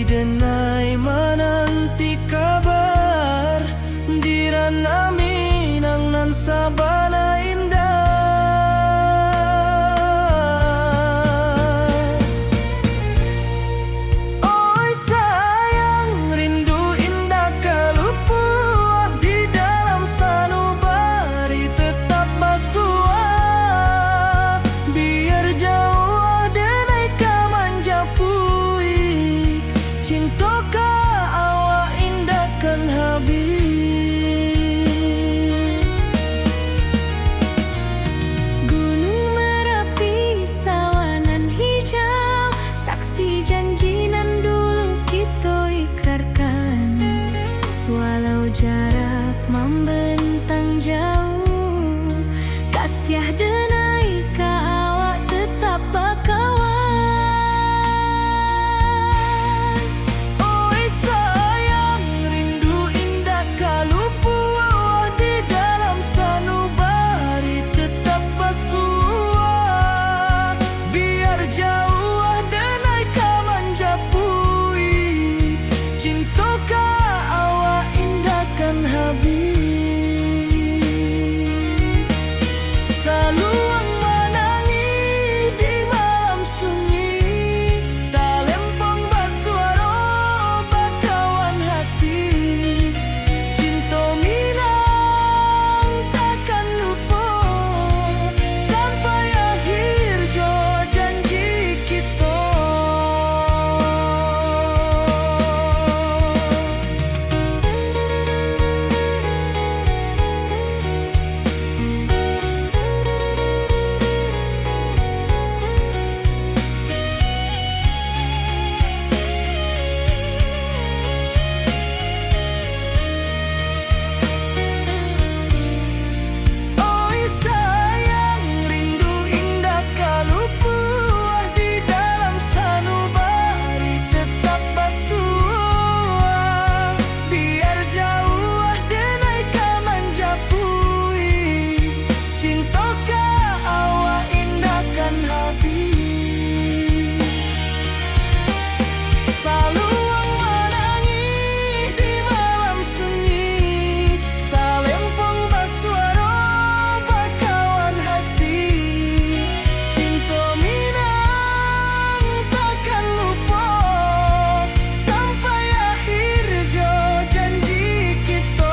denai menanti kabar dirana Minang nan sabana indah. Oi sayang rindu indah kalupuah di dalam sanubari tetap basuah biar jauh denai kamanjapui cinta ka awak indah kan habis. Gunung Merapi sawanan hijau saksi janji nan dulu kita ikrarkan walau jarak membentang jauh kasiah denai ka awak tetap bakawan. Oi sayang rindu indah kalupuah di dalam sanubari tetap basuah biar jauh denai kamanjapui cinta ka awak indah kan habis. Saluang menangi di malam sunyi talempong basuaro bakawan hati cinta Minang takkan lupa sampai akhir jo janji kita. Oi sayang rindu indah kalupuah di dalam sanubari tetap basuah biar jauh denai kamanjapui cinta ka awak indah kan habis. Saluang menangi di malam sunyi talempong basuaro bakawan hati cinta Minang takkan lupa sampai akhir jo janji kita.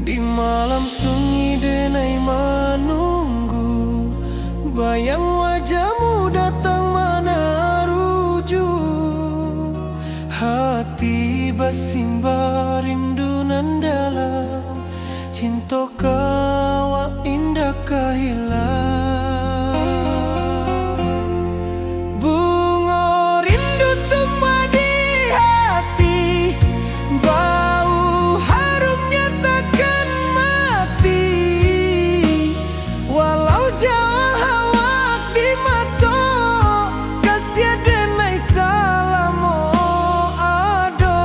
Di malam sunyi denai menunggu bayang wajahmu datang meneruju hati bersimba rindu nan dalam cinta kawa indah kahilang. Bunga rindu tumbuh di hati bau harumnya takkan mati walau jauh awak di mata kasih denai salamo ado.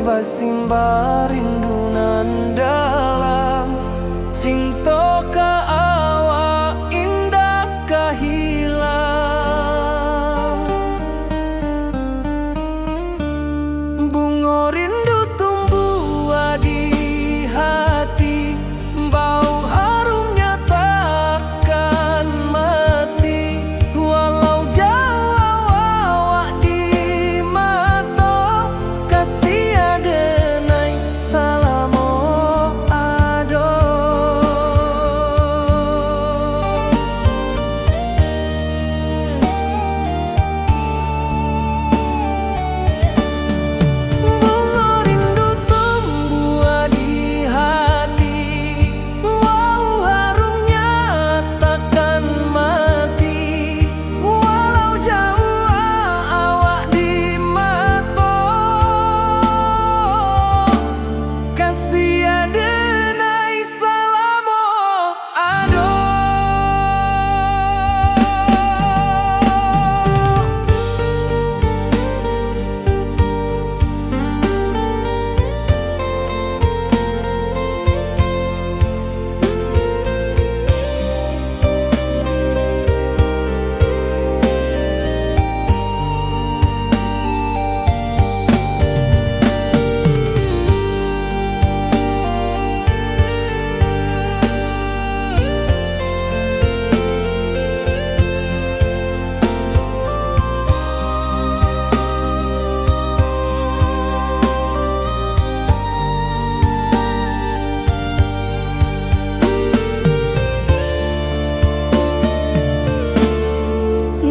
basimba rindu nan dalam, cinta ka awak indah ka hilang. Bunga rindu tumbuh di hati, bau harumnya takkan mati. Walau jauh awak di mata, kasih adenai salamo ado. Bunga rindu tumbuh di hati, wow harumnya takkan mati. Walau jauh awak di mata, kasih adenai salamo ado.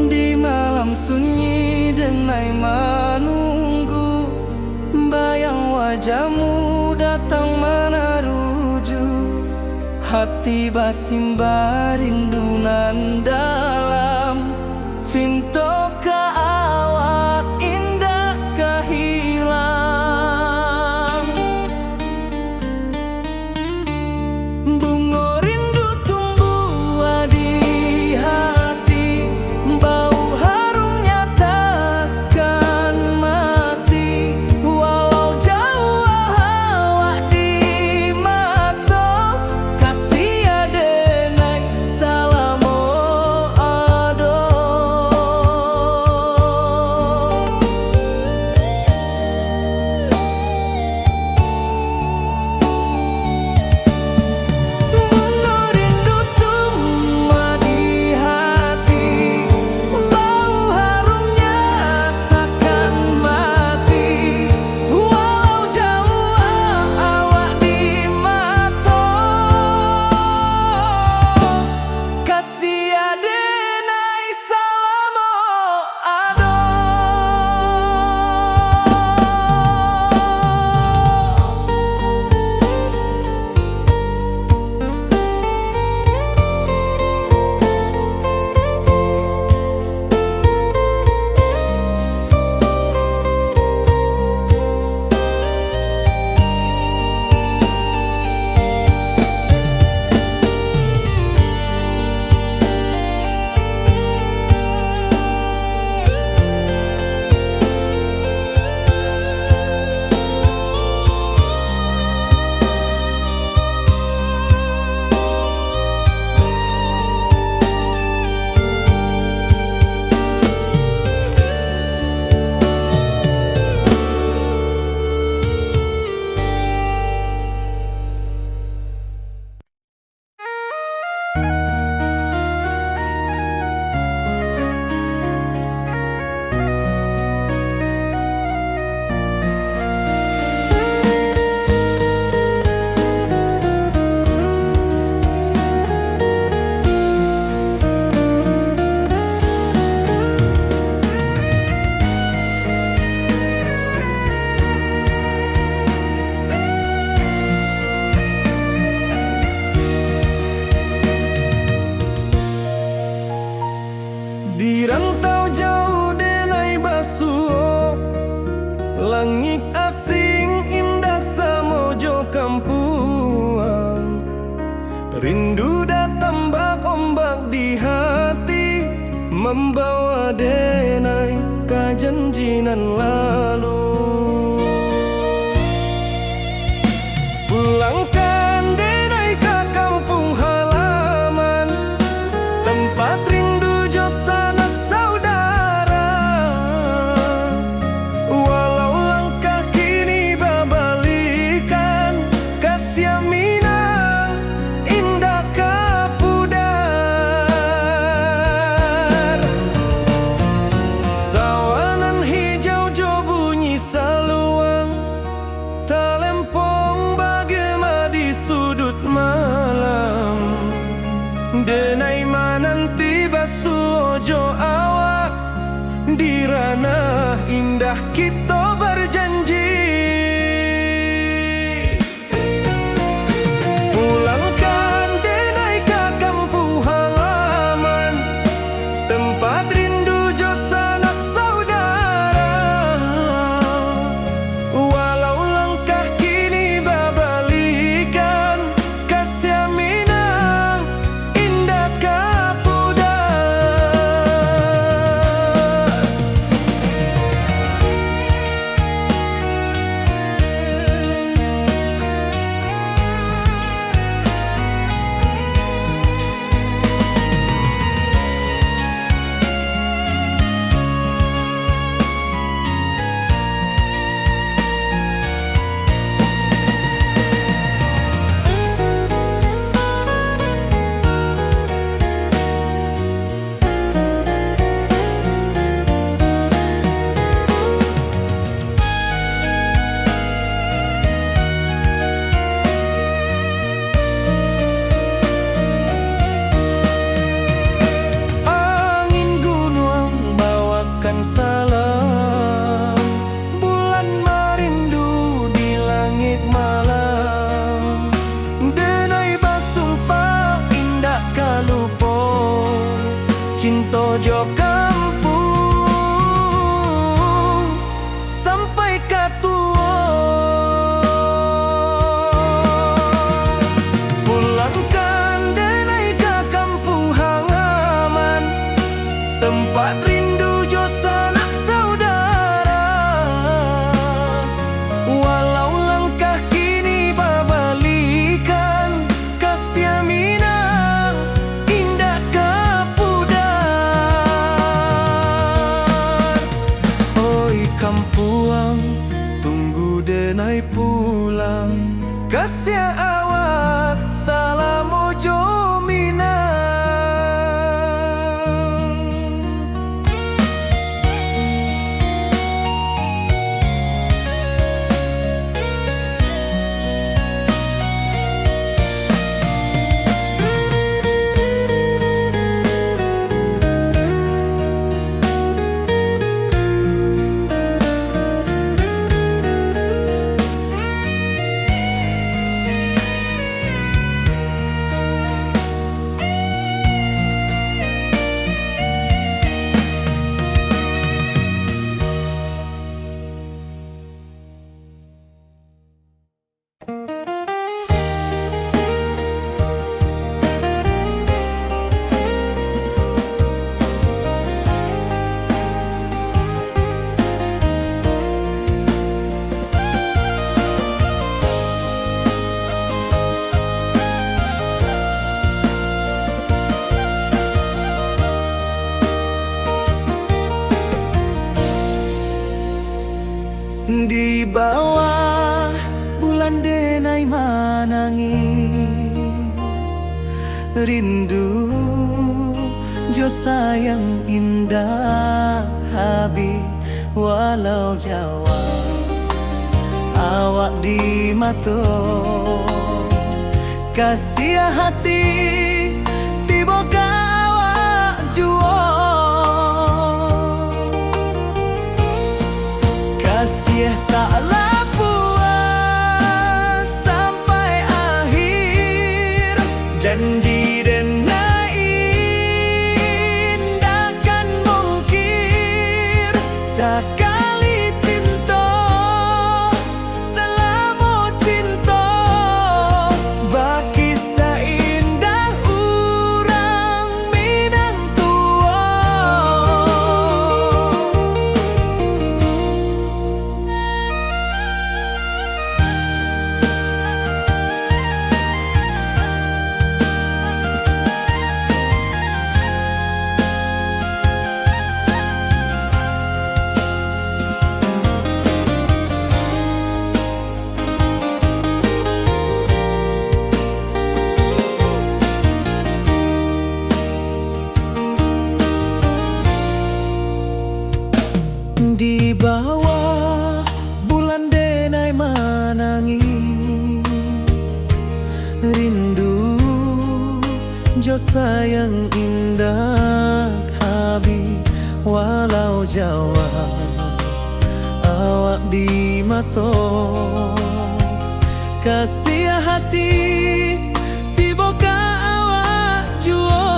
Di malam sunyi denai menunggu, bayang wajahmu datang meneruju. Hati basimba rindu nan dalam, cinta ka awak indah ka hilang. Bunga rindu tumbuh di hati, bau harumnya takkan mati. Walau jauh awak di mata, kasih adenai salamo ado. Bunga rindu tumbuh di hati, bau harumnya takkan mati. Walau jauh awak di mata, kasih adenai salamo ado. Di rantau jauh denai basuh, langit asing indah samojo kampuang. Rindu datang bak ombak di hati, membawa denai ka janjinan lalu. sampai katua. Pulangkan denai ke kampung halaman, tempat rindu jo sanak saudara. Walau langkah kini babalikan, kasih Minang indah ke pudar. Oi kampuang, tunggu denai pulang, kasih awak salam ojo Minang. Di bawah bulan denai manangi, rindu jo sayang indah habi. Walau Jawa awak di mato, kasih hati tiba awak juo. Kasih taklah puas sampai akhir, janji denai indah kan mungkir. Sekali cinta selama cinta, baki seindah urang Minang tua. Di bawah bulan denai manangi, rindu jo sayang indah habi. Walau Jawa awak di mato, kasih hati tiba ka awak juo.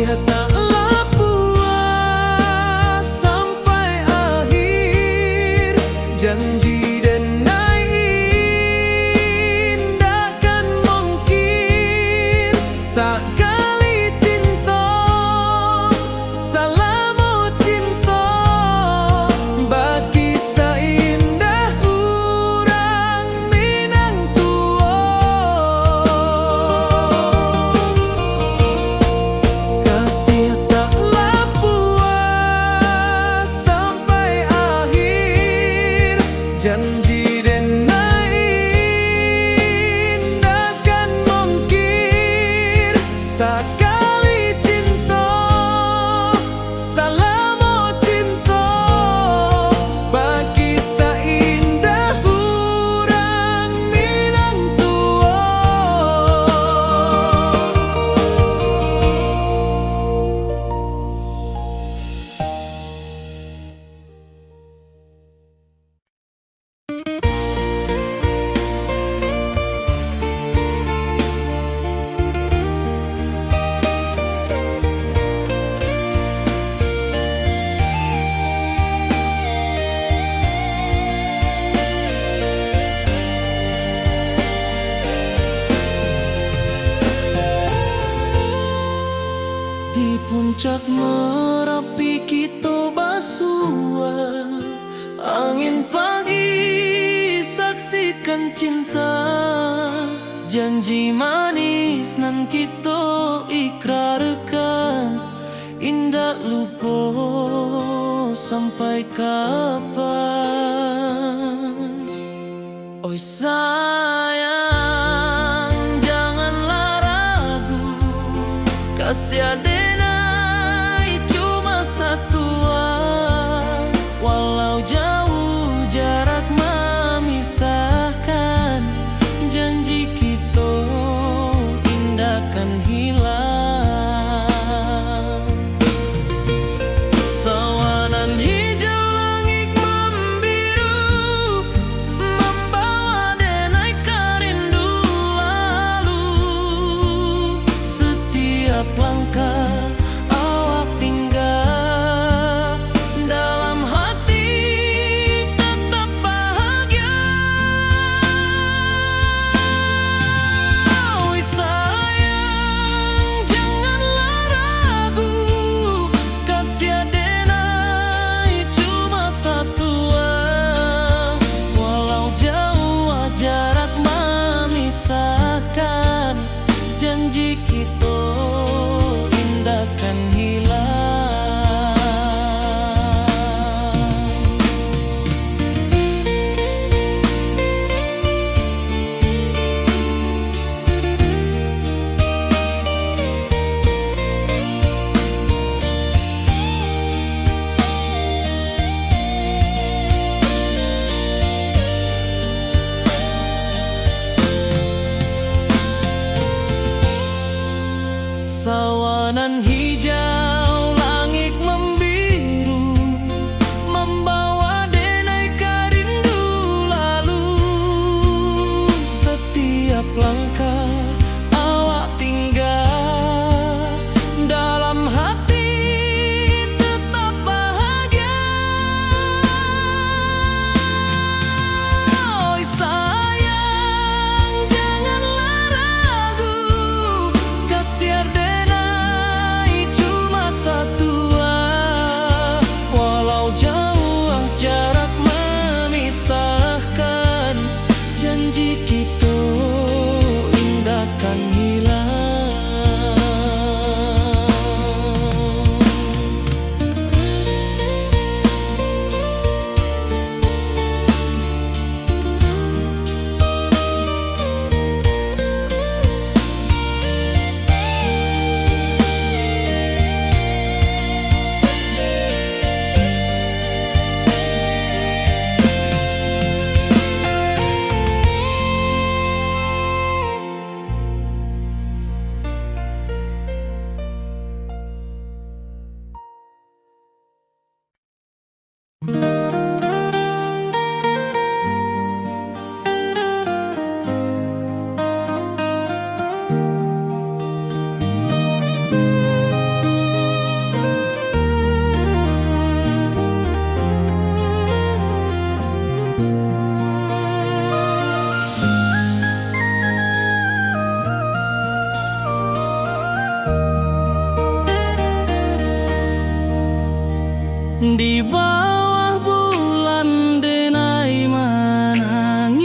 Taklah puas sampai akhir, janji denai indah kan mungkir. Sekali cinta selama cinta, baki seindah Merapi kita basua, angin pagi saksikan cinta. Janji manis nan kita ikrarkan, indah lupa sampai kapan. Oi sayang, janganlah ragu, kasih adenai cuma satu. Walau jauh jarak memisahkan, janji kita indah kan hilang. Sawanan hijau langit membiru, membawa denai kerindu lalu. Setiap langkah awak tinggal, dalam hati tetap bahagia. Oi sayang, janganlah ragu, kasih adenai cuma satu. Walau jauh jarak memisahkan, janji kita indah kan hilang. Sawanan hijau langit membiru, membawa denai kerindu lalu. Setiap langkah awak tinggal, dalam hati tetap bahagia. Oi sayang, janganlah ragu, kasih adenai cuma satu. Walau jauh jarak memisahkan, janji kita indah kan hilang. Di bawah bulan denai menangis,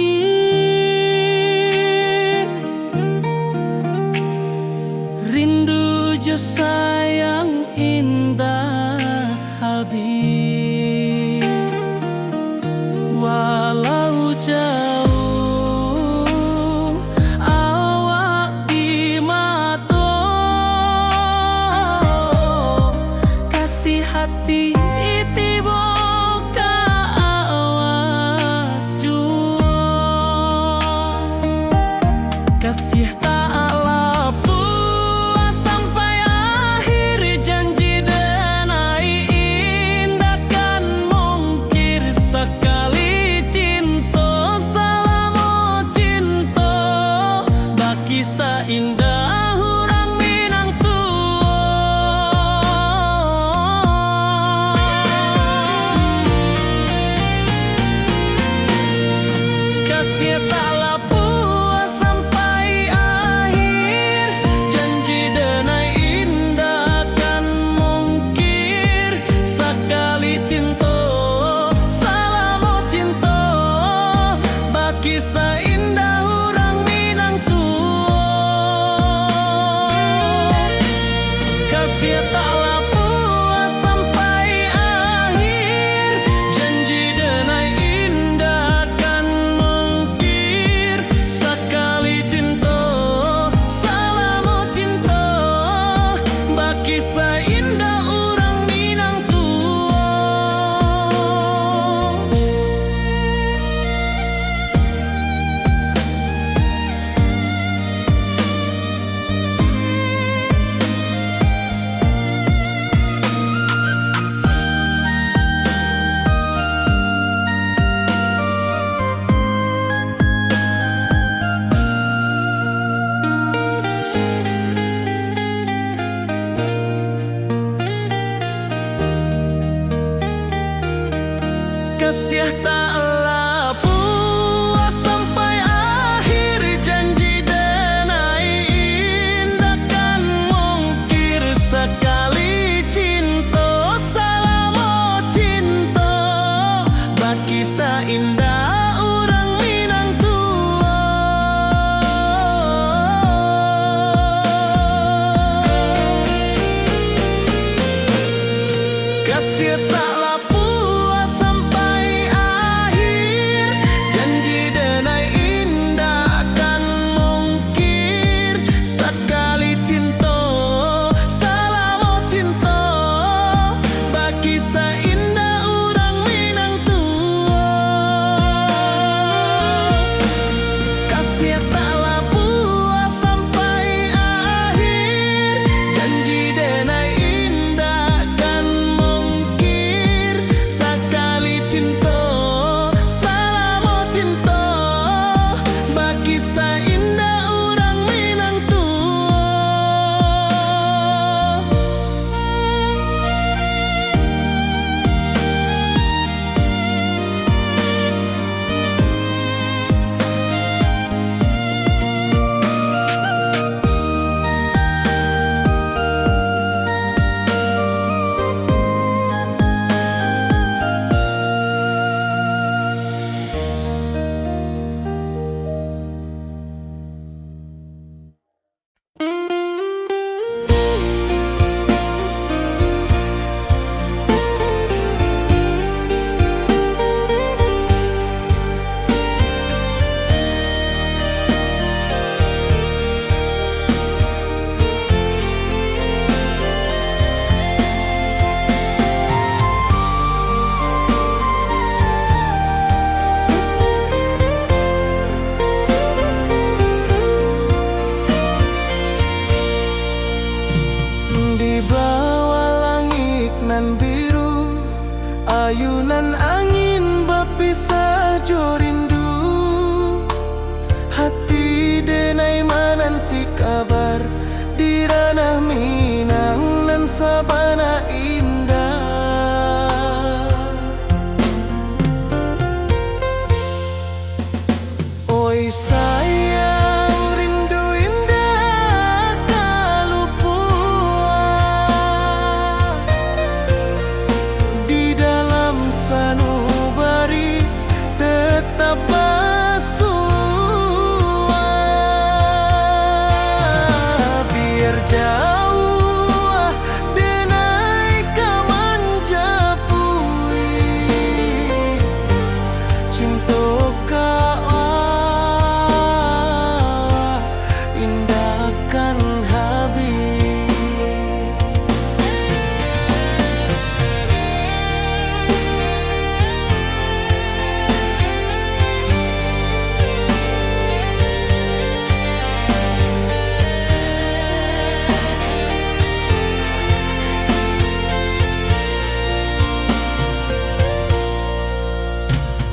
rindu jo sayang indah habis. Walau jauh awak di mata, kasih hati kasih tak lepas sampai akhir, janji denai indah Kasih taklah puas sampai akhir, janji denai indah kan mungkir. Sekali cinta salamo cinta, baki indah orang Minang tua. Kasih taklah puas sampai akhir, janji denai indah kan mungkir. Sekali cinta salamo cinta, baki indah orang Minang tua. Kasih taklah puas sampai akhir, janji denai indah kan mungkir. Sekali cinta salamo cinta, baki indah orang Minang tua. Di bawah langit nan biru, ayunan angin berpisah jo rindu. Hati denai menanti kabar di ranah Minang nan sabana indah. Oi sayang, rindu indah kalau puas di dalam sanubari tetap bersua. Biar jauh denai kaman japui, cinta indah kan habis.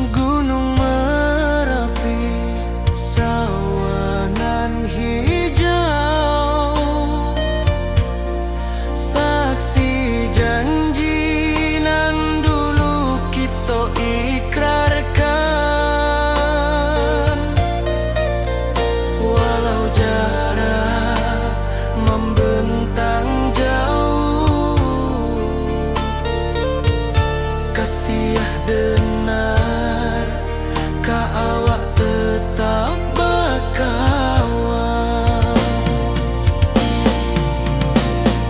Gunung Merapi, sawanan hijau, saksi janji nan dulu kita ikrarkan. Walau jarak membentang jauh, kasih denar ka awak tetap berkawan.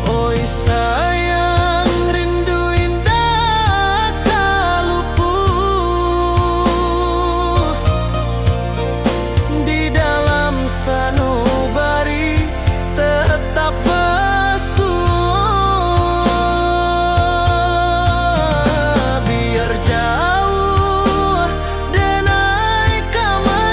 Oi sayang, rindu indah kalau puas di dalam sanubari tetap bersua. Biar jauh denai kaman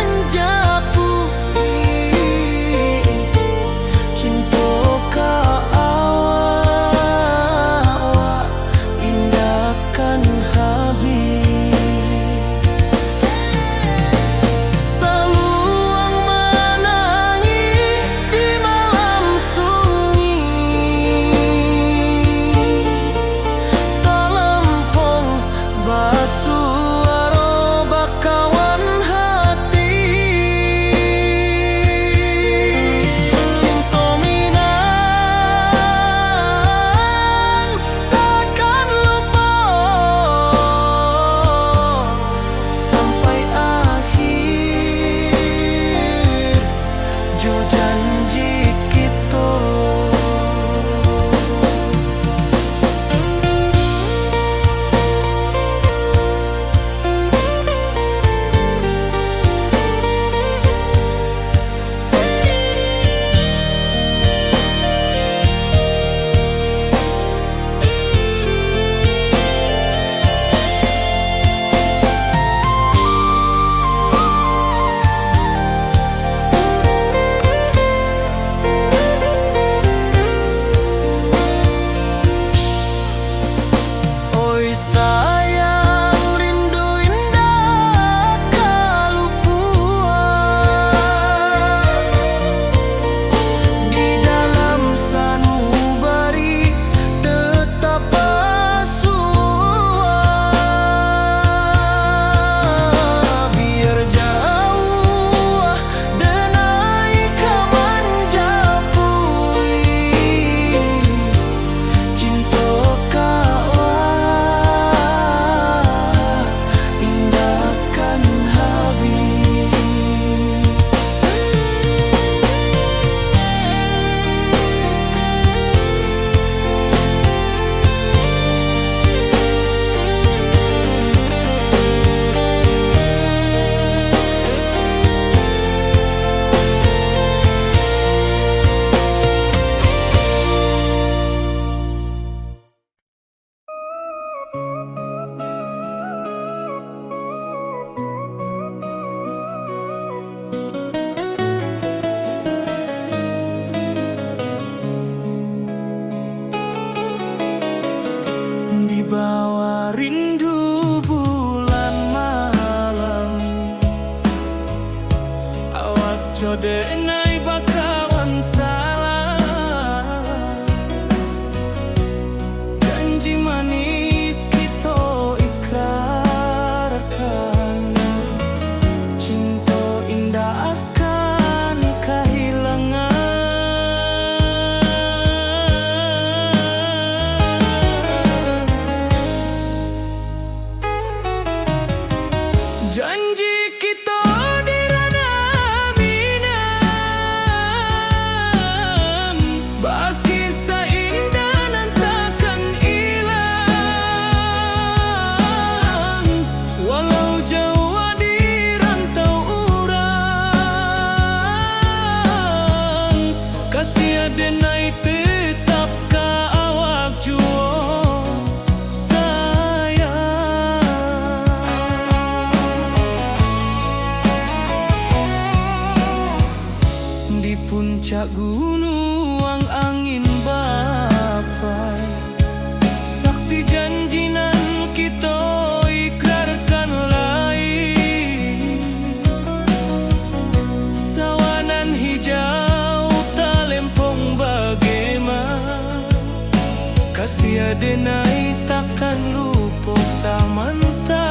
lupa samantaro.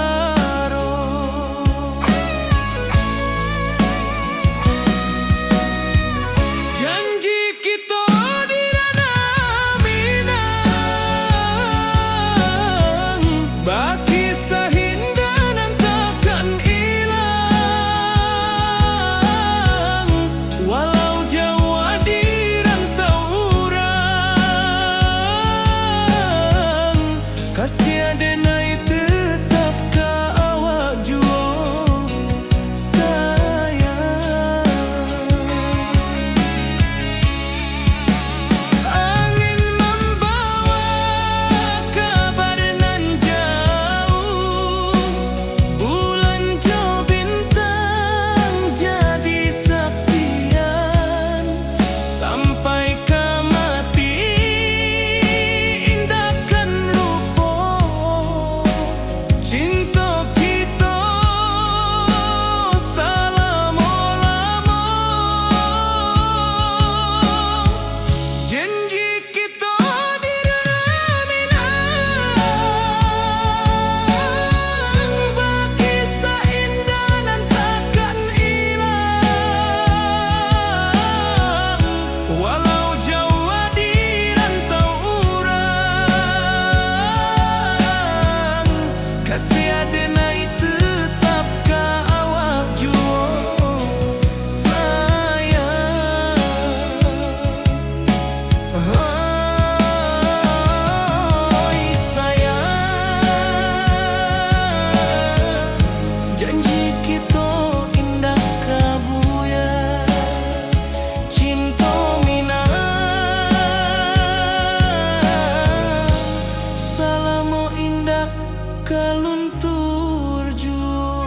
Janji kita di ranah Minang, baki sahindanan takkan hilang. Walau jauh di rantau urang, kasih adenai tetap ka awak juo sayang. Angin membawa kabar nan jauh, bulan jo bintang jadi saksian. Sampai ke mati indahkan lupa cinta kita selama-lama. Janji kita di ranah Minang, baki seindah nan takkan hilang. Walau jauh di rantau urang, kasih adenai tetap ka awak juo sayang. Oi sayang, janji kita indah kabuya, cinta Minang salamo indah kaluntur juo.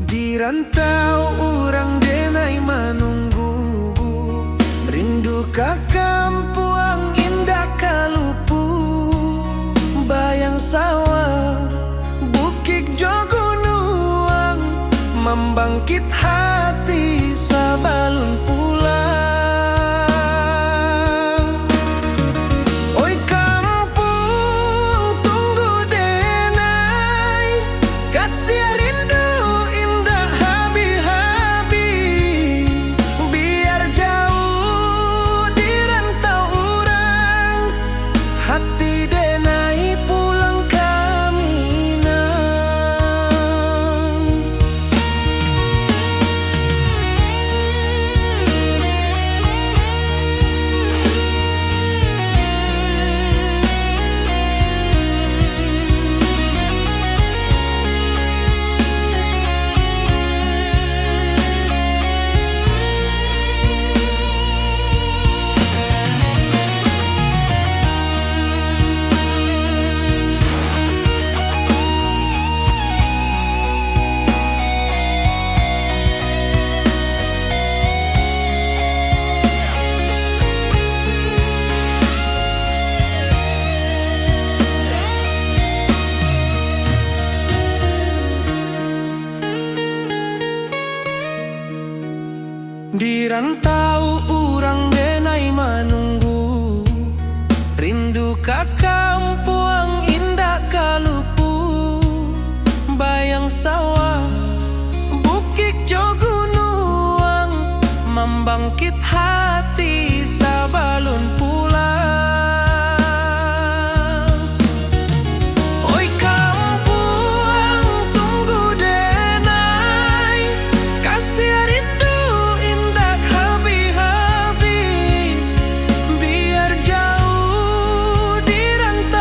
Di rantau urang denai menunggu, rindu ka kampuang indah kalupu. Bayang sawah, bukit jo gunung, membangkit hati sabalun pulang. Oi kampung tunggu denai, kasih rindu indah habi-habi. Biar jauh di rantau urang, hati denai pulang ke Minang. Di rantau urang denai menunggu, rindu ka kampuang indah kalupu. Bayang sawah, bukit jo gunung, membangkit hati sabalun pulang. Oi kampuang tunggu denai, kasih rindu indah habi-habi. Biar jauh di rantau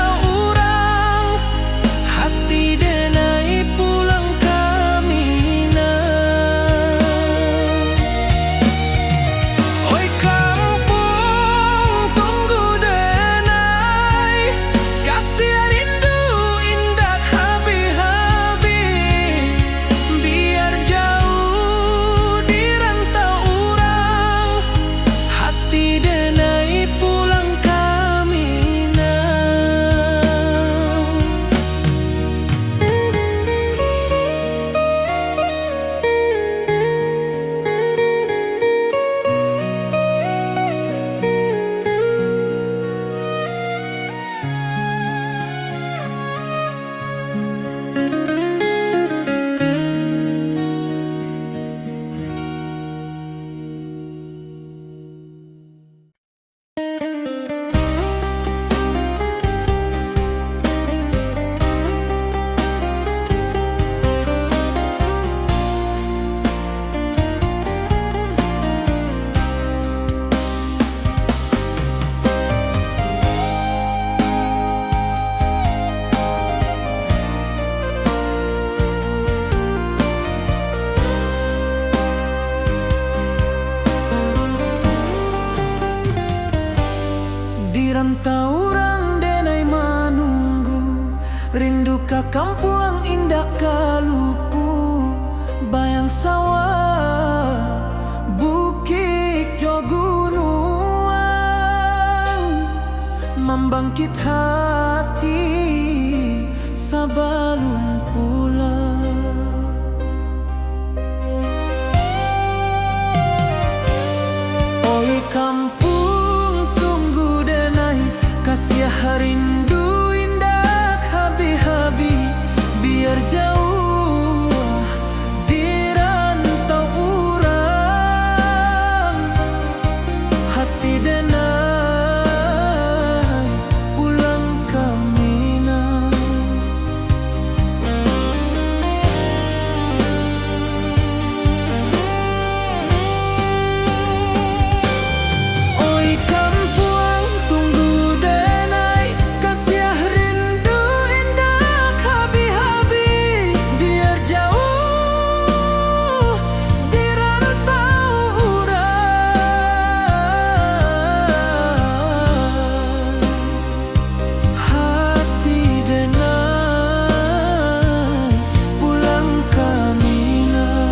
rantau orang denai manunggu, rindu ka kampung indah kalupu, bayang sawah bukit jo gunung, membangkit hati sabalun pulang. Oi kampung tunggu denai, kasih rindu indah habi-habi, biar jauh di rantau urang, hati denai pulang ke Minang. Oi kampung tunggu denai, kasih rindu indah habi-habi, biar jauh di rantau urang, hati denai pulang ke Minang.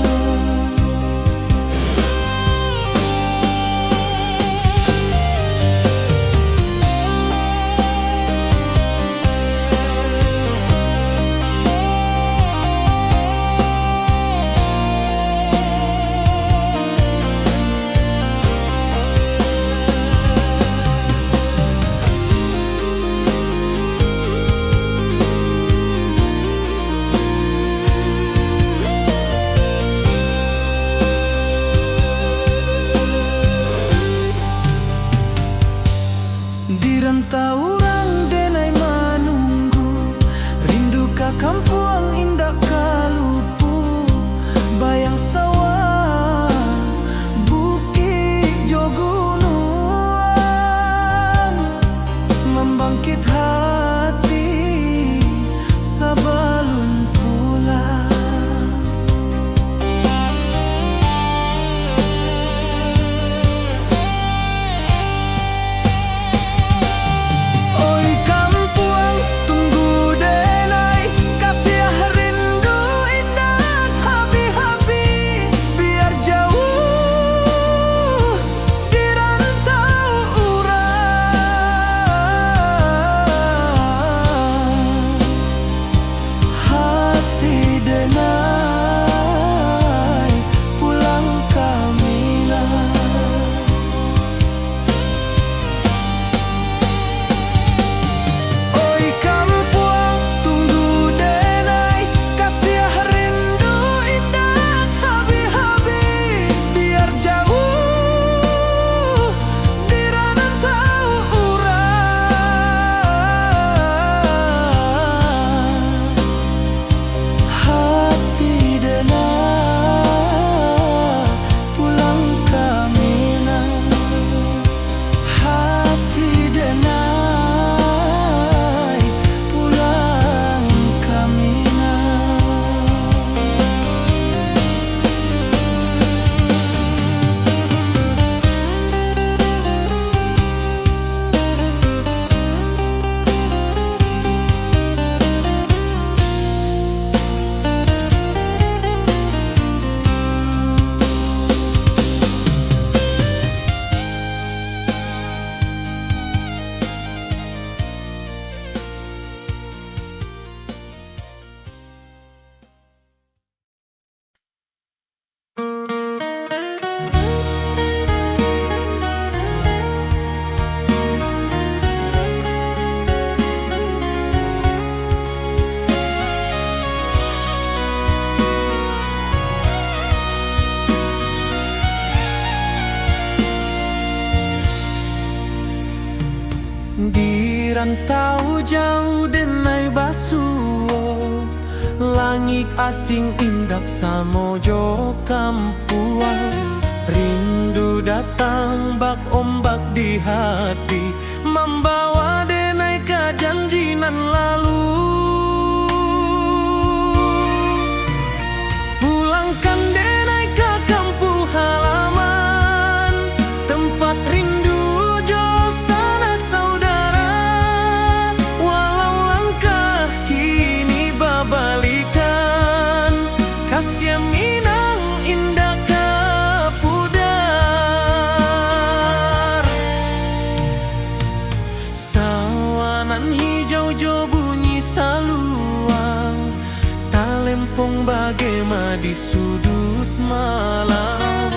Di rantau orang denai manunggu, rindu ka kampung indah kalupu, bayang sawah bukit jo gunung, membangkit hati sabalun pulang. Oi kampung tunggu denai, kasih rindu indah habi-habi, biar jauh di rantau urang, hati denai pulang ke Minang. Oi kampung tunggu denai, kasih rindu indah habi-habi, biar jauh di rantau urang, hati denai pulang ke Minang, hati denai pulang ke Minang. Di rantau jauh denai basuo, langit asing indak samojo kampuang, rindu datang bak ombak di hati, membawa denai ke janjinan lalu. Pulangkan denai ke kampung halaman, tempat rindu jo sanak saudara. Nan hijau jo bunyi saluang, talempong bagema di sudut malam.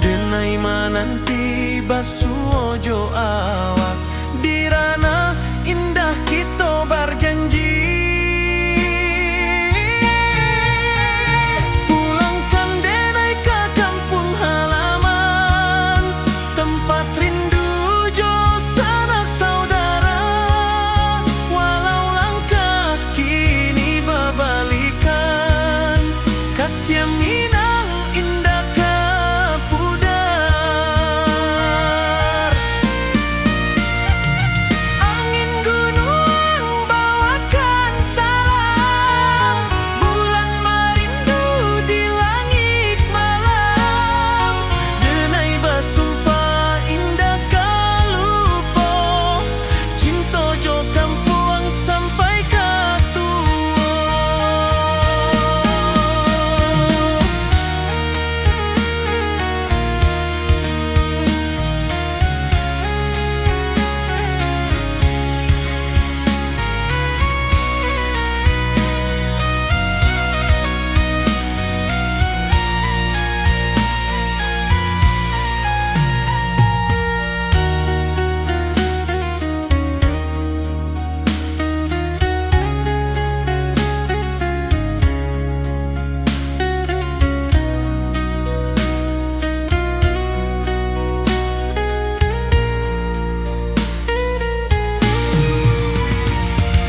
Denai mananti basuo jo awak, di ranah indah kita berjanji. Pulangkan denai ke kampung halaman, tempat rindu jo sanak saudara. Walau langkah kini berbalikan, kasih Minang indah ke pudar. Angin gunung bawakan salam, bulan merindu di langit malam. Denai basumpah indah kalupo, cinta jo kampuang sampai ke tua.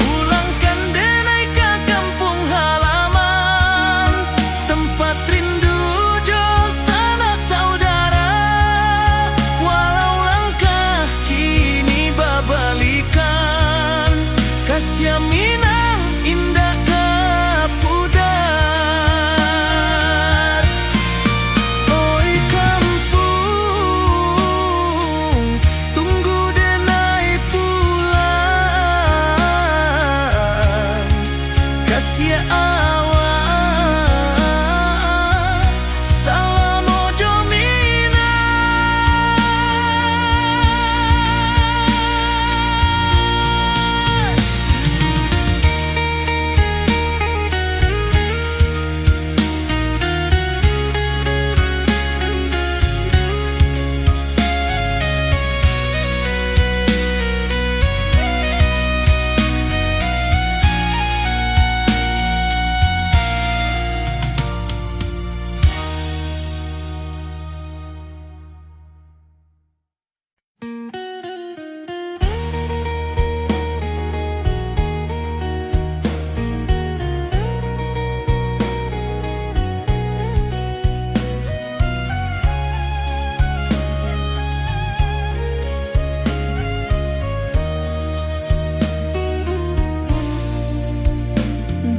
Pulangkan denai ke kampung halaman, tempat rindu jo sanak saudara. Walau langkah kini berbalikan, kasih Minang indah ke pudar. Oi kampung, tunggu denai pulang. Kasih awak, salam ojo Minang.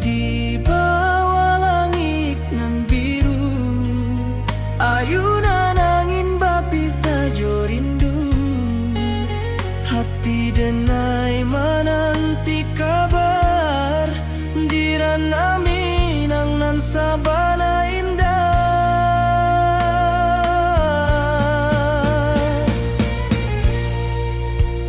Di bawah langit nan biru, ayunan angin bapisa jo rindu. Hati denai menanti kabar, di ranah Minang nan sabana indah.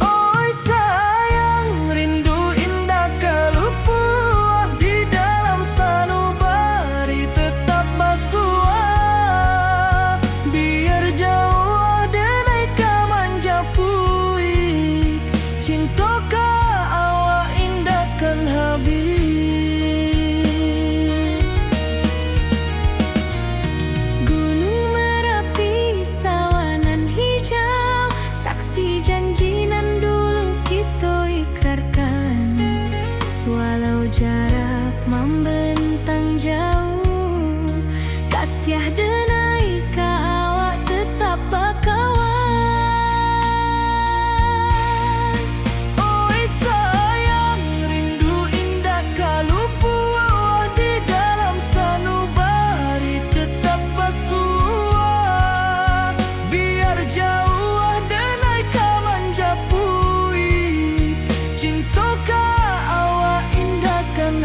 Oi sayang, rindu indah kalupuah, di dalam sanubari tetap basuah. Biar jauh denai ka manjapuik, cinta ka awak indah kan habis. Gunung Merapi sawanan hijau, saksi janji nan dulu kita ikrarkan. Walau jarak membentang jauh, kasih denai ka awak tetap bakawan. Oi sayang, rindu indah kalupuah, di dalam sanubari tetap basuah. Biar jauh denai ka manjapuik, cinta ka awak indah kan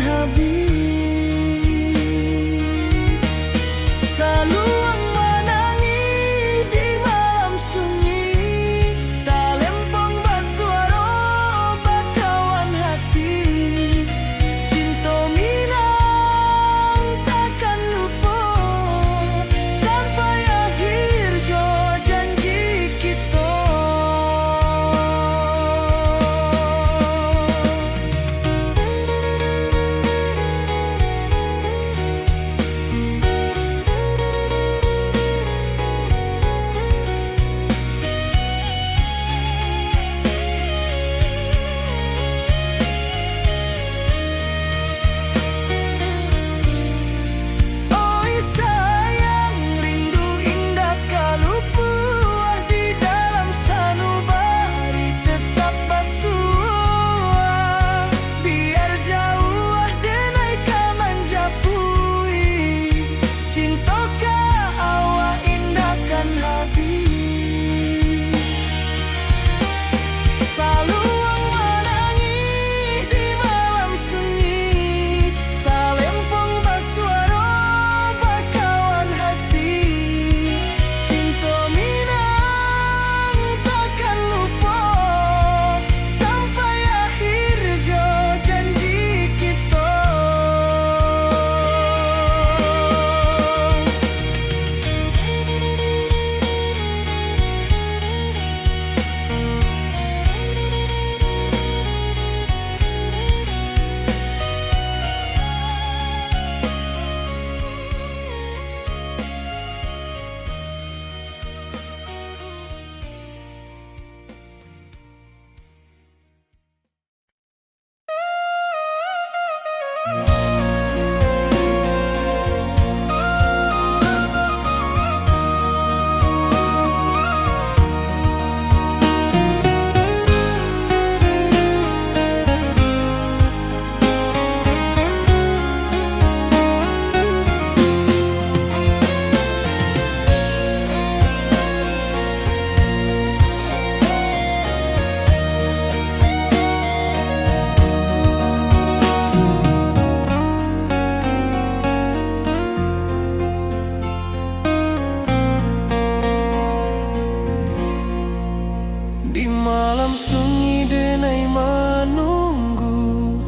Di malam sunyi denai menunggu,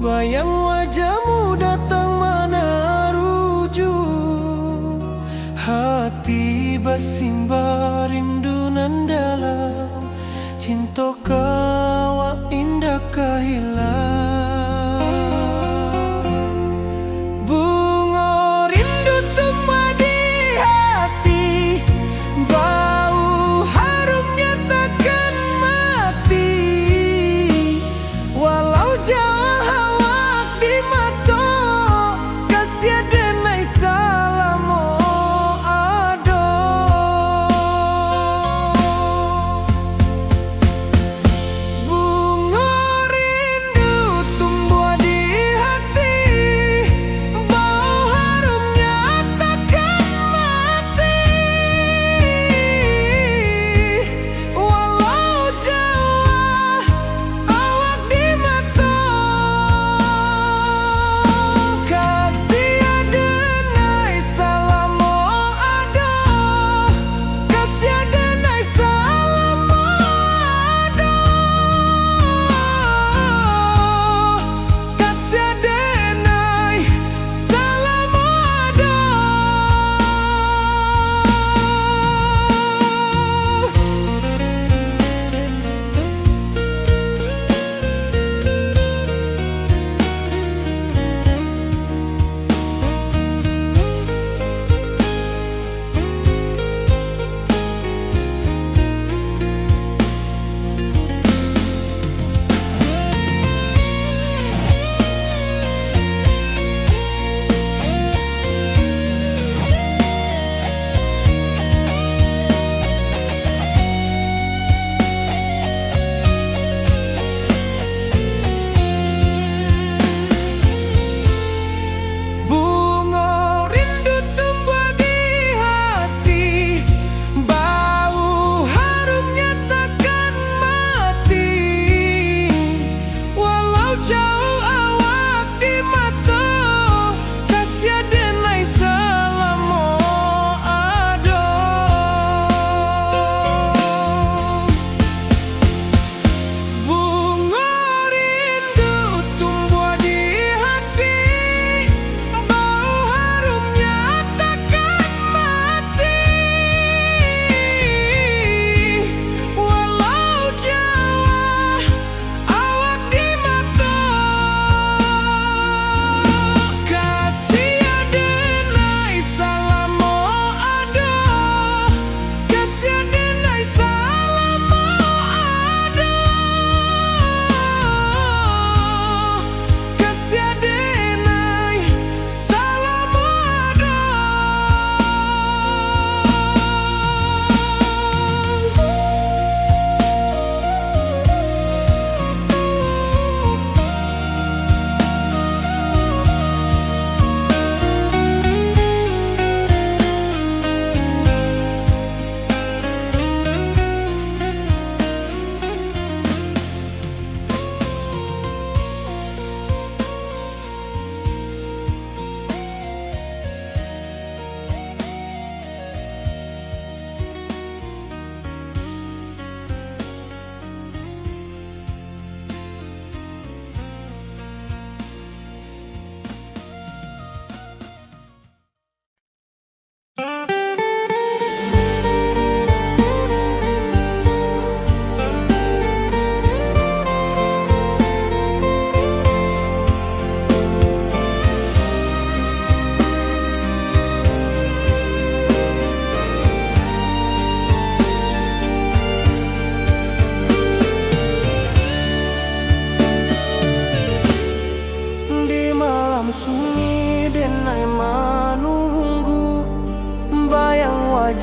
bayang wajahmu datang meneruju. Hati bersimba rindu nan dalam, cinta kawa indah kehilang. Bunga rindu tumbuh di hati, bau harumnya takkan mati. Walau jauh awak di mata, kasih denai salamo ado.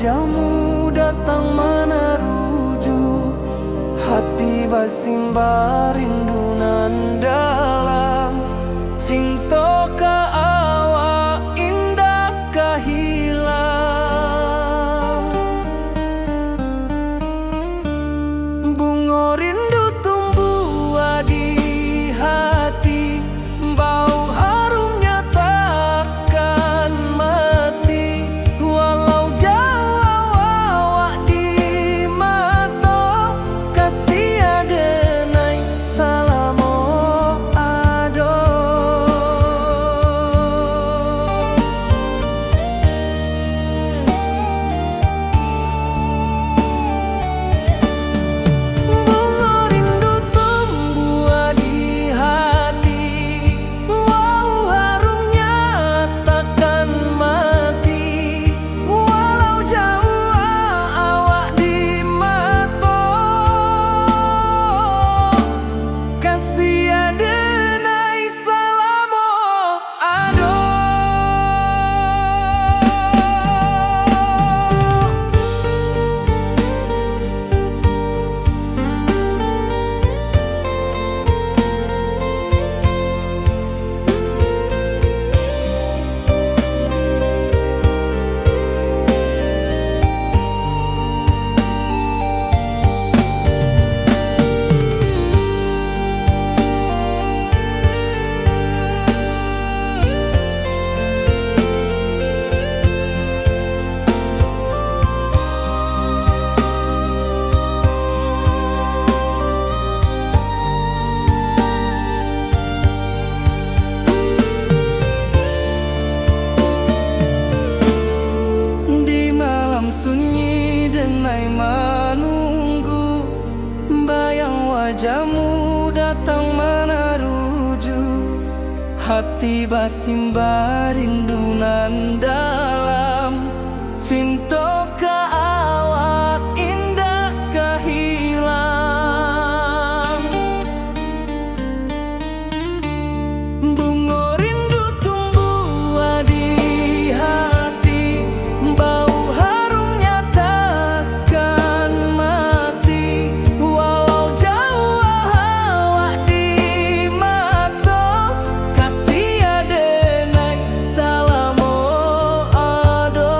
wajahmu datang meneruju, hati basimba rindu nan dalam. Cinta ka awak indah kahilang, bunga rindu tumbuh di hati, bau harumnya takkan mati. Walau jauh awak di mata, kasih adenai salamo ado. Bunga rindu tumbuh di hati, wow harumnya takkan mati. Walau jauh awak di mata, kasih adenai salamo ado. Di malam sunyi denai menunggu, bayang wajahmu datang meneruju, hati basimba rindu nan dalam. Cinta ka awak indah kahilang, bunga rindu tumbuh di hati, bau harumnya takkan mati. Walau jauh awak di mata, kasih adenai salamo ado.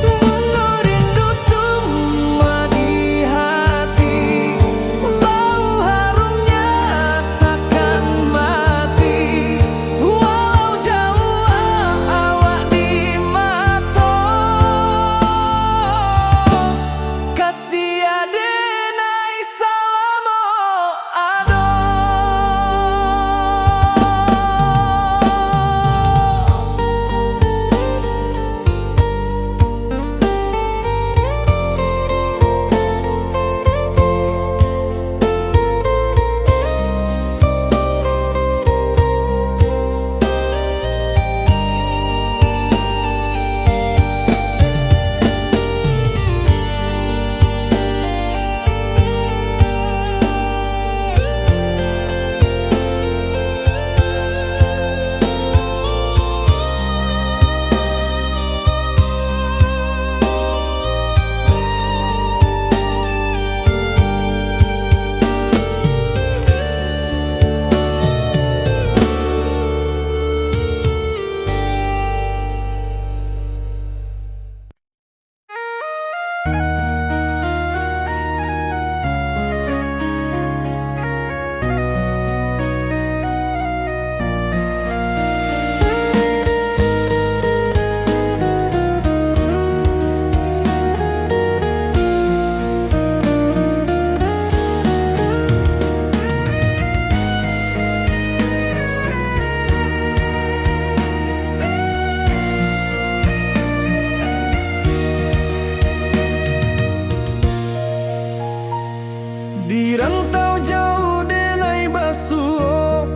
Bunga rindu tumbuh di hati, bau harumnya takkan mati. Walau jauh awak di mata, kasih adenai salamo ado. Di rantau jauh denai basuh,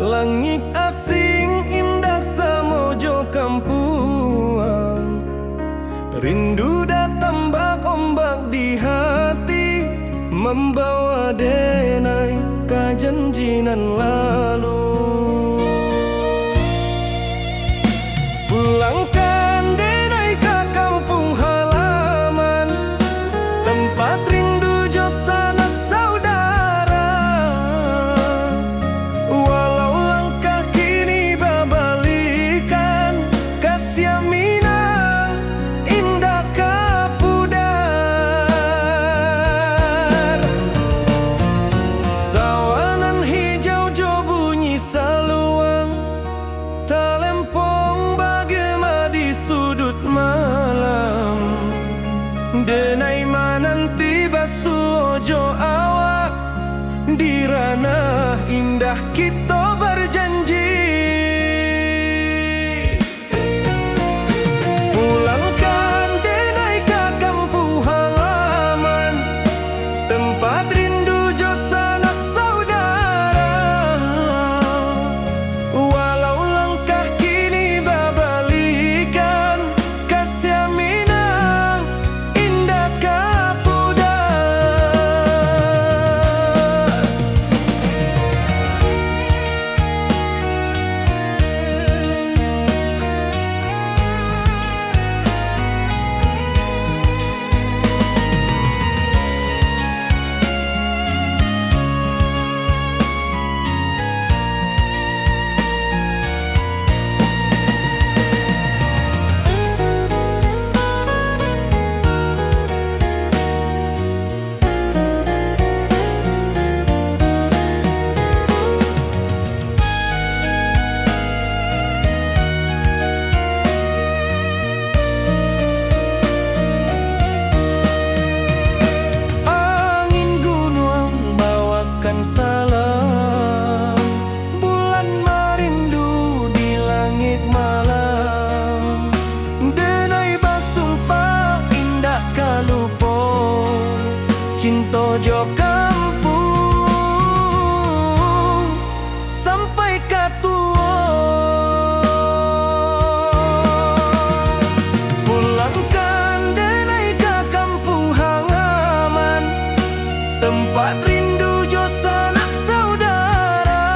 langit asing indah samojo kampuang. Rindu datang bak ombak di hati, membawa denai ke janjinan lalu. Pulangkan denai ke kampung halaman, tempat rindu jo sanak saudara. Walau langkah kini babalikan, kasih Minang indah kapudar. Sawanan hijau jo bunyi saluang, talempong bagema di sudut malam. Denai mananti basuh ojo awak, di ranah indah kita berjanji. Pulangkan denai ke kampung halaman, tempat rindu jo sanak saudara. Walau langkah kini babalikan, kasih Minang indah kapudar. Angin gunung bawakan salam, bulan merindu di langit malam. Denai basumpah indah kalupo, cinta jo kampung sampai katua. Pulangkan denai ke kampung halaman, tempat rindu jo sanak saudara.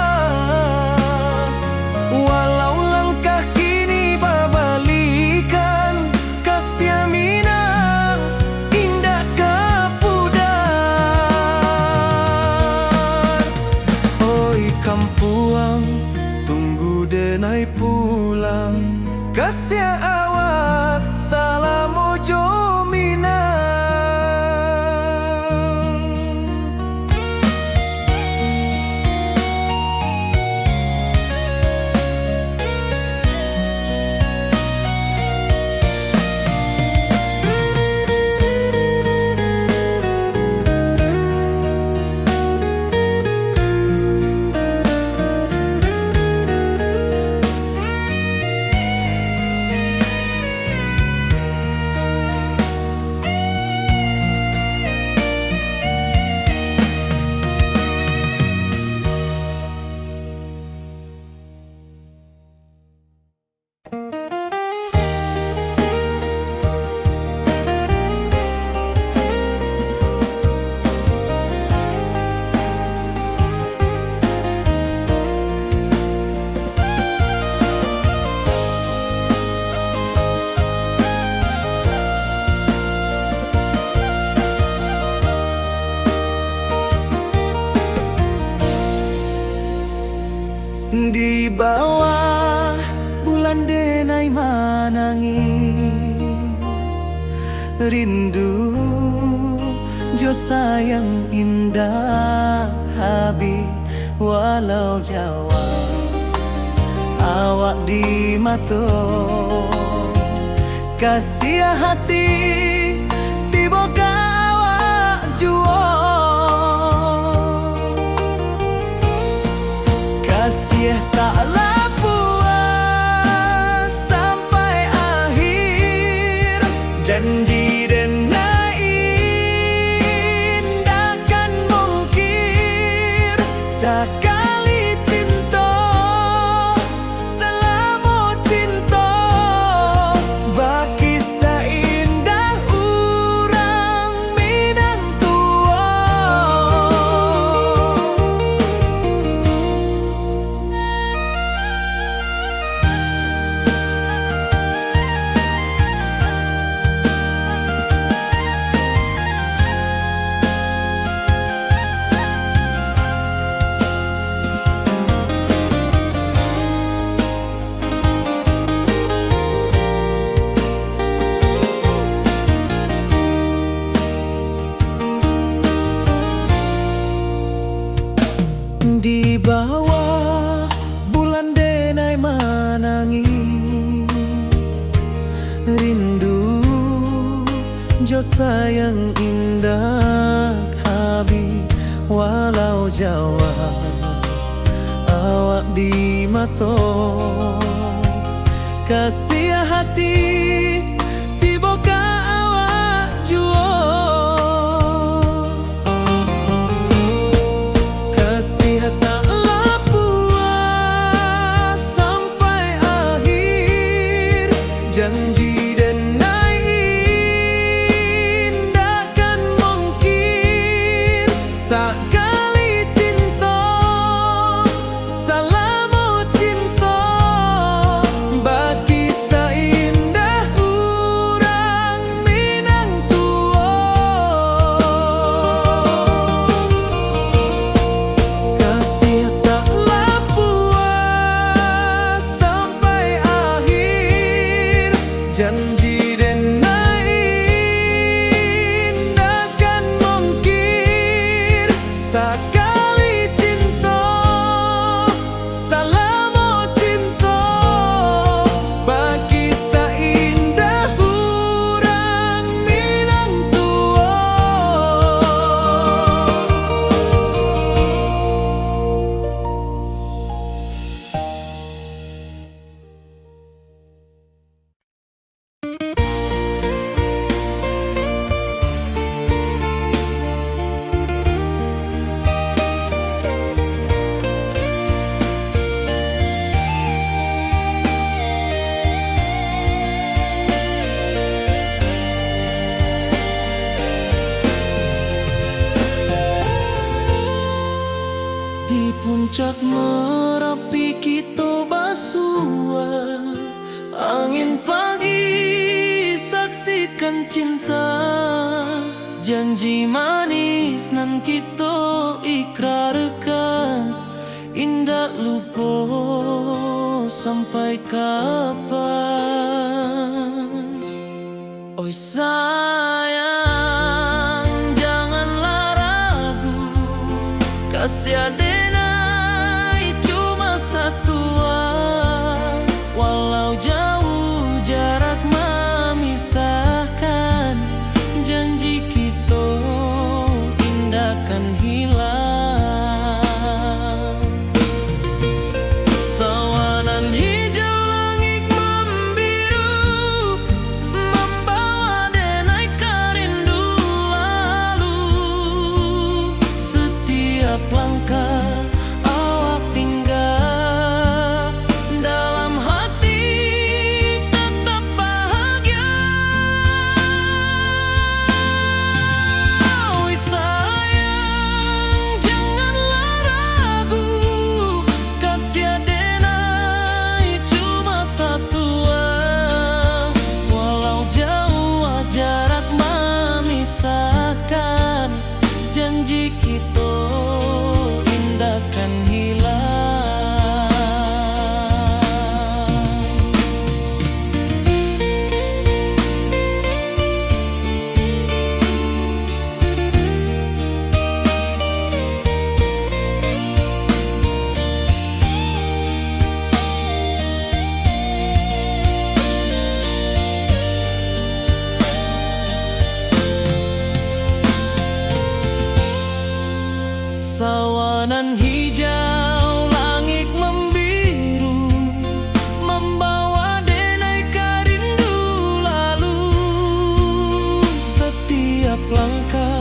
Walau langkah kini babalikan, kasih Minang indah kapudar. Oi kampuang, tunggu denai pulang, kasih awak salam ojo Minang. Di bawah bulan denai manangi, rindu jo sayang indah habi. Walau Jawa awak di mato, kasih hati tiba ka awak juo. Kasih taklah puas sampai akhir, janji denai indah kan mungkir. Sekali cinta selama cinta, baki seindah urang Minang tua. sayang indah habis walau Jawa awak di mato kasih hati tiba ka awak juo kasih tak puas sampai akhir janji dan indahkan mungkin sekali cinta salamu cinta bagi seindah urang Minang tua kasih taklah puas sampai akhir janji dan indahkan mungkin sekali cinta salamu cinta bagi seindah urang Minang tua. Di puncak Merapi kita basua angin pagi saksikan cinta janji manis nan kita ikrarkan indah lupa sampai kapan. Oi sayang janganlah ragu kasih adenai cuma satu walau jauh jarak memisahkan janji kita indahkan hilang sawanan hijau langit membiru membawa denai kerindu lalu setiap langkah awak tinggal dalam hati tetap bahagia. Oi sayang janganlah ragu kasih adenai cuma satu walau jauh jarak memisahkan janji kita indahkan hilang. Sawanan hijau langit membiru membawa denai kerindu lalu setiap langkah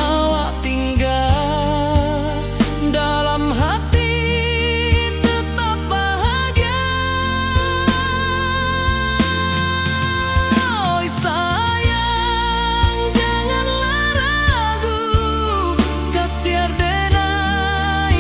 awak tinggal dalam hati tetap bahagia. Oi sayang janganlah ragu kasih adenai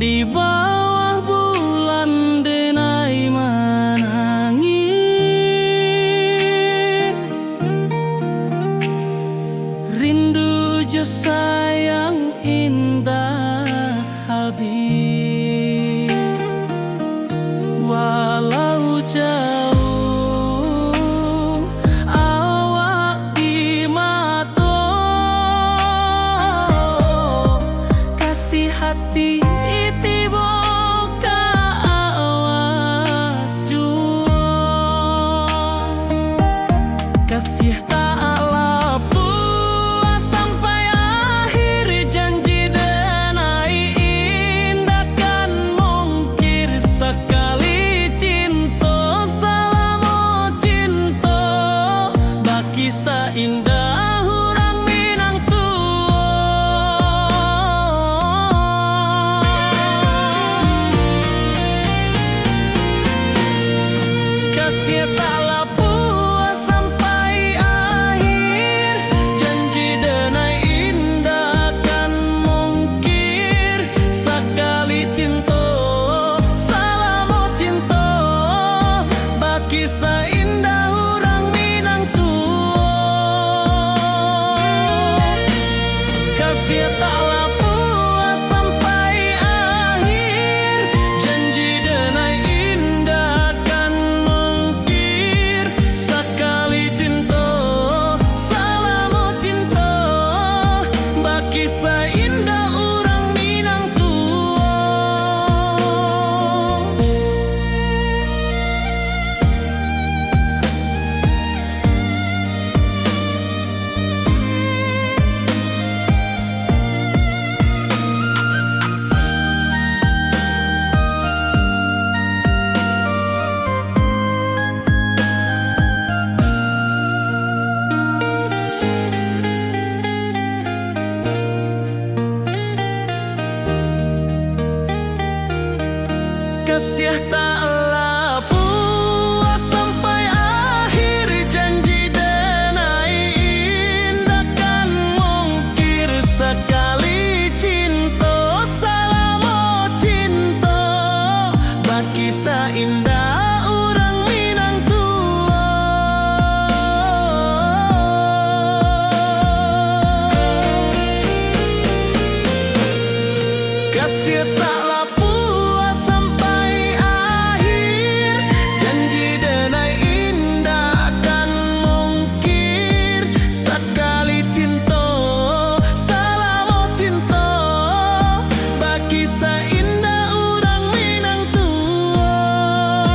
Di bawah bulan denai menangi, rindu jo sayang indah habis. Walau jauh awak di mata, kasih hati kasih taklah puas sampai akhir, janji denai indah kan mungkir sekali cinta selama cinta baki seindah hurang Minang tua. Kasih taklah kisah indah orang Minang tua. Kasih taklah puas sampai akhir, janji denai indah kan mungkir sekali cinta selama cinta baki seindah orang Minang tua. Kasih taklah puas sampai akhir, janji denai indah kan mungkir sekali cinta selama cinta baki seindah orang Minang tua. Kasih taklah puas sampai akhir, janji denai indah kan mungkir sekali cinta selama cinta baki seindah orang Minang tua.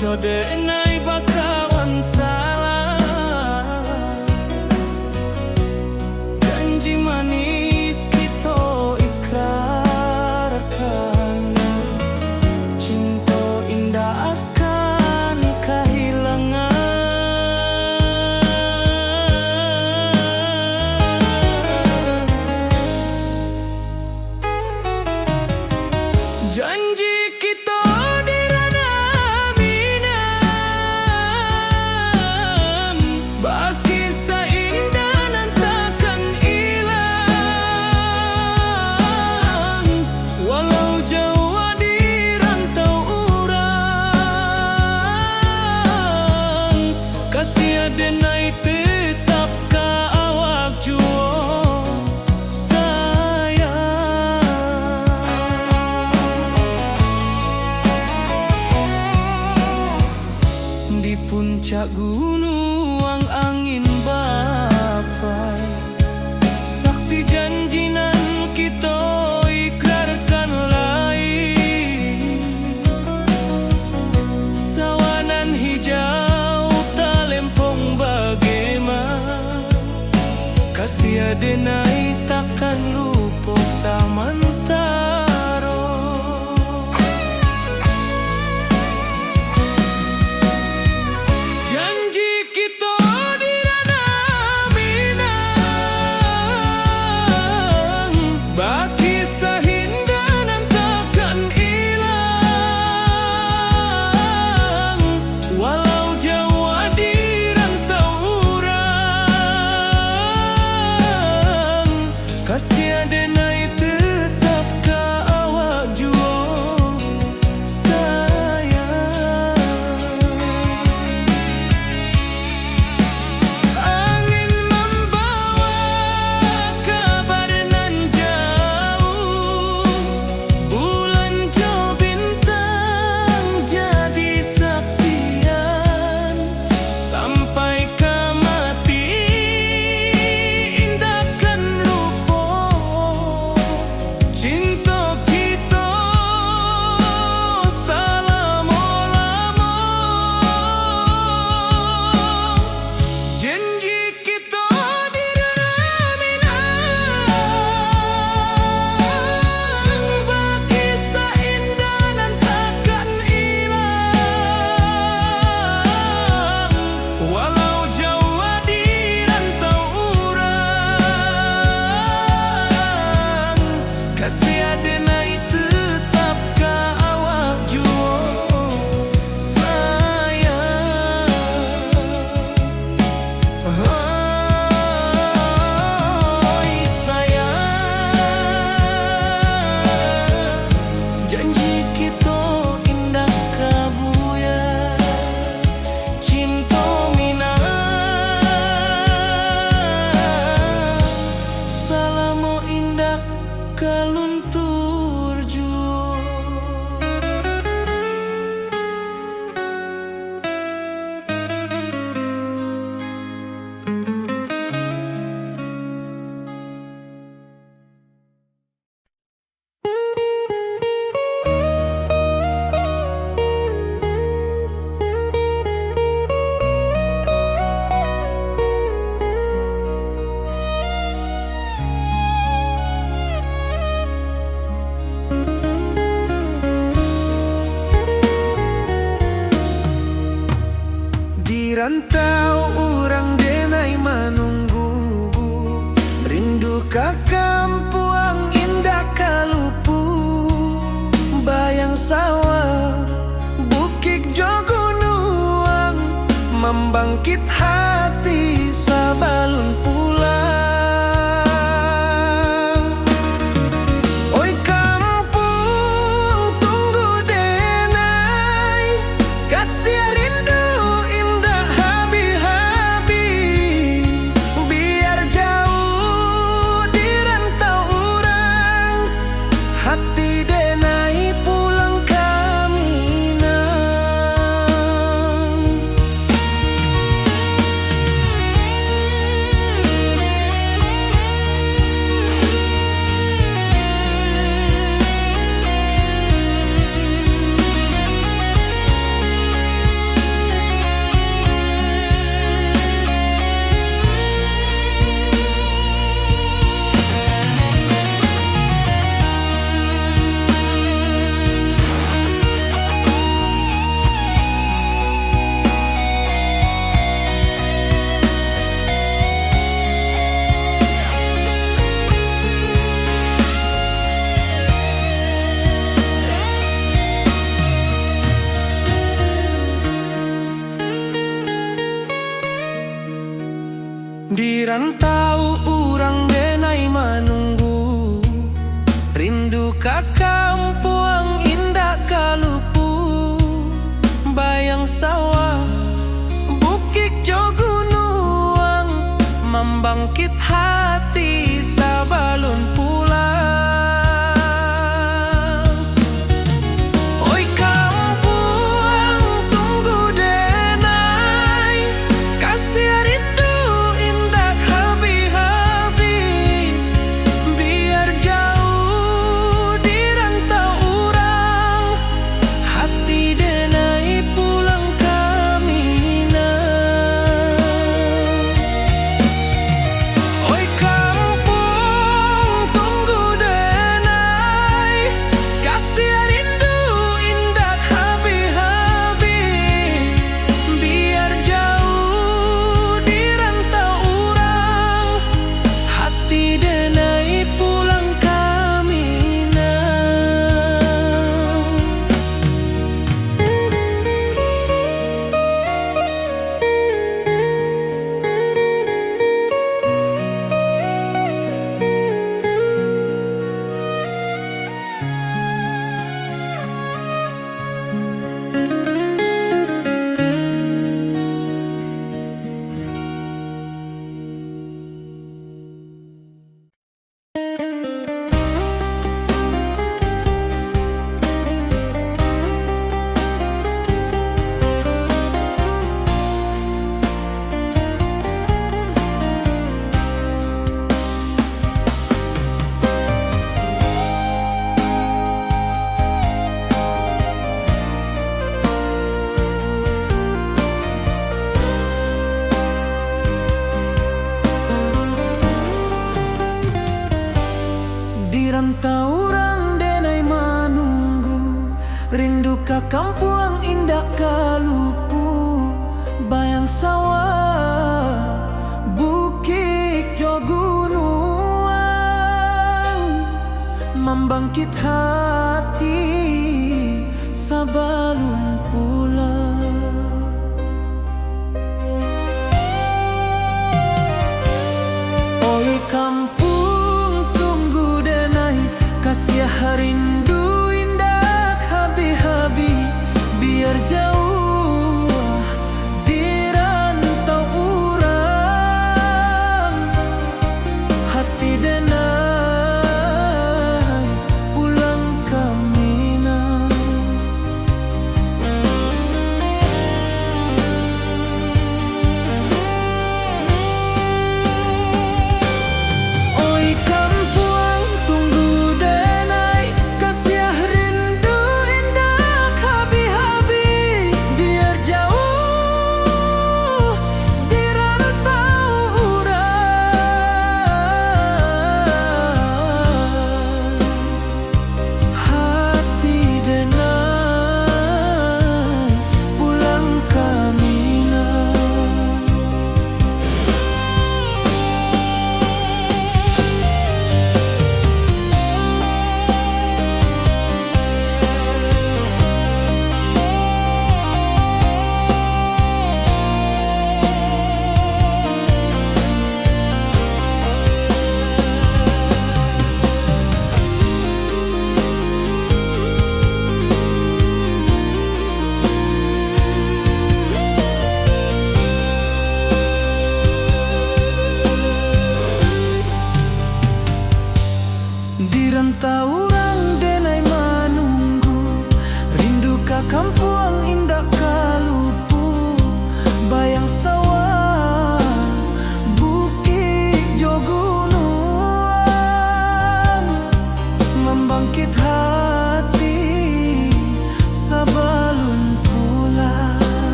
Jode ngai bakawan salah, janji manis kita ikrarkan, cinta indah akan kehilangan. Janji kita denai tetap ka awak juo sayang. Di puncak gunung angin bapai, saksi janji nan kita ikrarkan lain. Sawanan hijau talempong bagaimana, kasih denai takkan lupa samantaro. Janji kita di ranah Minang, baki sahindanan takkan hilang, walau jauh di rantau urang. Kasih denai tetap ka awak juo sayang. Angin membawa kabar nan jauh, bulan jo bintang jadi saksian, sampai ke mati indahkan lupa cinta kita selama-lama. Janji kita di ranah Minang, baki seindah nan takkan hilang, walau jauh di rantau urang. Kasih denai tetap ka awak juo sayang. Oi sayang, janji kita indah kabuya, cinta Minang selama indah kaluntur juo. Di rantau urang denai menunggu, rindu ka kampuang indah kalupu, bayang sawah bukit jo gunung, membangkit hati sabalun pulang. Oi kampung tunggu denai, kasih rindu indah habi-habi, biar jauh di rantau urang, hati denai pulang kami rantau urang denai manunggu, rindu ka kampung indah kalupu, bayang sawah bukit jo gunung, membangkit hati sabalun pulang. Oi kampung tunggu denai, kasih rindu indah habi-habi, biar jauh di rantau urang, hati denai pulang kamina. Oi kampung tunggu denai, kasih rindu indah habi-habi, biar jauh di rantau urang, hati denai pulang kamina. Di rantau urang denai manunggu, rindu ka kampung indah kalupu, bayang sawah bukit jo gunung, membangkit hati sabalun pulang. Oi kampung tunggu denai, kasih rindu indah habi-habi, biar jauh di rantau urang, hati denai pulang kamina.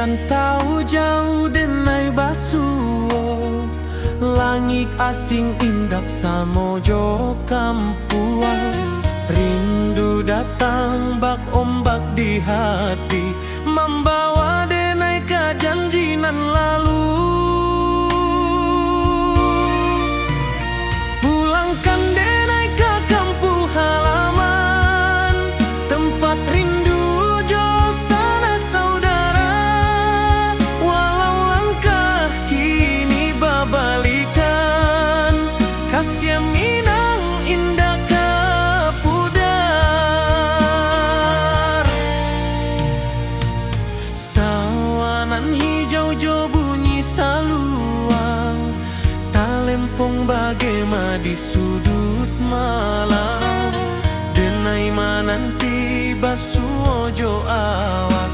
rantau jauh denai basuo, langit asing indak samojo kampuan. Rindu datang bak ombak di hati, membawa denai ke janjinan lalu. Pulangkan denai ke kampung halaman, tempat rindu jo sanak saudara. Walau langkah kini babalikan, kasih minang indah kapudar. Sawanan hijau jo bunyi saluang, talempong bagema di sudut malam. Denai mananti basuo jo awak,